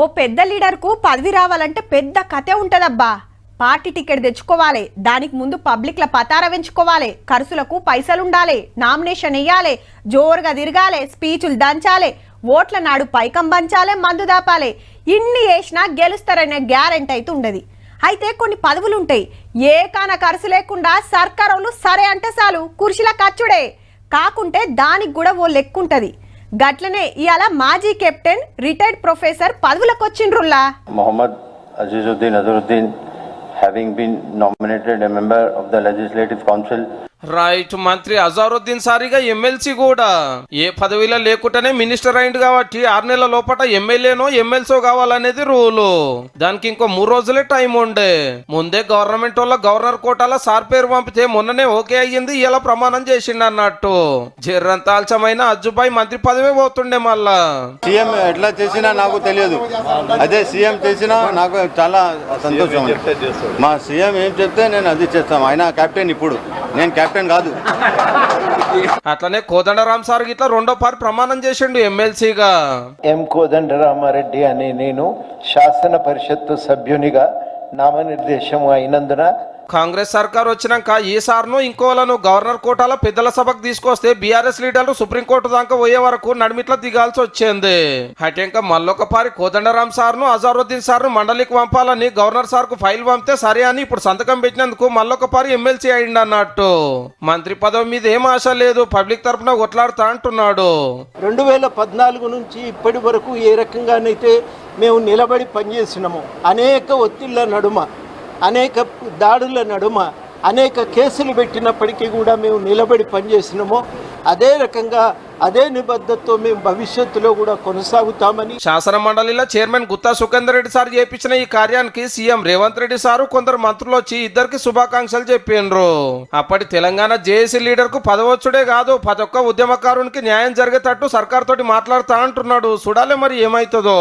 ఓ పెద్ద లీడర్కు పదవి రావాలంటే పెద్ద కథే ఉంటదబ్బా. పార్టీ టికెట్ తెచ్చుకోవాలి, దానికి ముందు పబ్లిక్ల పతార వెంచుకోవాలి, ఖర్చులకు పైసలుండాలి, నామినేషన్ వేయాలి, జోరుగా తిరగాలి, స్పీచులు దంచాలి, ఓట్ల నాడు పైకం పంచాలి, మందు దాపాలి. ఇన్ని వేసినా గెలుస్తారనే గ్యారెంటీ అయితే ఉండదు. అయితే కొన్ని పదవులుంటాయి, ఏ కాన ఖర్చు లేకుండా సర్కారోళ్ళు సరే అంటే చాలు కుర్చీల ఖర్చుడే, కాకుంటే దానికి కూడా ఓ లెక్కుంటది. గట్లనే ఇయాల మాజీ కెప్టెన్ రిటైర్డ్ ప్రొఫెసర్ పదవులకు వచ్చిండ్రుల్లా. Mohammad Azizuddin Azharuddin, having been nominated a member of the Legislative Council. Right. మంత్రి అజారుద్దీన్ సారిగా ఎమ్మెల్సీ కూడా ఏ పదవిలో లేకుండానే మినిస్టర్ అయింది కాబట్టి 6 నెలల లోపల ఎమ్మెల్యేనో ఎమ్మెల్సో కావాలనేది రూలు. దానికి ఇంకో 3 రోజులే టైం ఉండే. ముందే గవర్నమెంట్ వాళ్ళ గవర్నర్ కోటాల సార్ పేరు పంపితే మొన్ననే ఓకే అయ్యింది, ఇలా ప్రమాణం చేసిండు అన్నట్టు. జర్రంత ఆల్చమైన అజ్జుబాయ్ మంత్రి పదవే పోతుండే. మళ్ళా సీఎం ఎట్లా చేసినా నాకు తెలియదు, అదే సీఎం చేసినా నాకు చాలా సంతోషం. మా సీఎం ఏం చెప్తే నేను అది చేస్తాం. ఆయన కెప్టెన్, ఇప్పుడు నేను కెప్టెన్ కాదు. అట్లనే కోదండరామ్ సార్ గిట్లా 2వ పారి ప్రమాణం చేసిండు ఎమ్మెల్సీగా. ఎం కోదండరామారెడ్డి అనే నేను శాసన పరిషత్తు సభ్యునిగా నామనిర్దేశం అయినందున కాంగ్రెస్ సర్కార్ వచ్చినాక ఈసార్ను ఇంకోలను గవర్నర్ కోటాల పెద్దల సభకు తీసుకొస్తే బీఆర్ఎస్ లీడర్లు సుప్రీంకోర్టు దాకా పోయే వరకు నడిమిట్లా దిగాల్సి వచ్చింది. అయితే ఇంకా మళ్ళొక పారి కోదండరామ్ సార్ను అజారుద్దీన్ సార్ను మండలికి పంపాలని గవర్నర్ సార్ కు ఫైల్ పంపితే సరే అని ఇప్పుడు సంతకం పెట్టినందుకు మళ్ళొక పారి ఎమ్మెల్సీ అయింది అన్నట్టు. మంత్రి పదవి మీద ఏం ఆశ లేదు, పబ్లిక్ తరఫున కొట్లాడుతా అంటున్నాడు. 2014 నుంచి ఇప్పటి వరకు ఏ రకంగానైతే మేము నిలబడి పనిచేసినాము, అనేక ఒత్తిళ్ల నడుమ, అనేక దాడుల నడుమ, అనేక కేసులు పెట్టినప్పటికీ కూడా మేము నిలబడి పనిచేసినామో అదే రకంగా అదే నిబద్ధతతో మేము భవిష్యత్తులో కూడా కొనసాగుతామని శాసన మండలిలో చైర్మన్ గుత్తా సుఖేందర్ రెడ్డి సార్ చేపించిన ఈ కార్యానికి సీఎం రేవంత్ రెడ్డి సారు కొందరు మంత్రులు వచ్చి ఇద్దరికి శుభాకాంక్షలు చెప్పిండ్రు. అప్పటి తెలంగాణ జేఏసీ లీడర్ కు పదవచ్చుడే కాదు, ప్రతి ఒక్క ఉద్యమకారునికి న్యాయం జరిగేటట్టు సర్కార్ తోటి మాట్లాడుతా అంటున్నాడు. చూడాలి మరి ఏమైతుందో.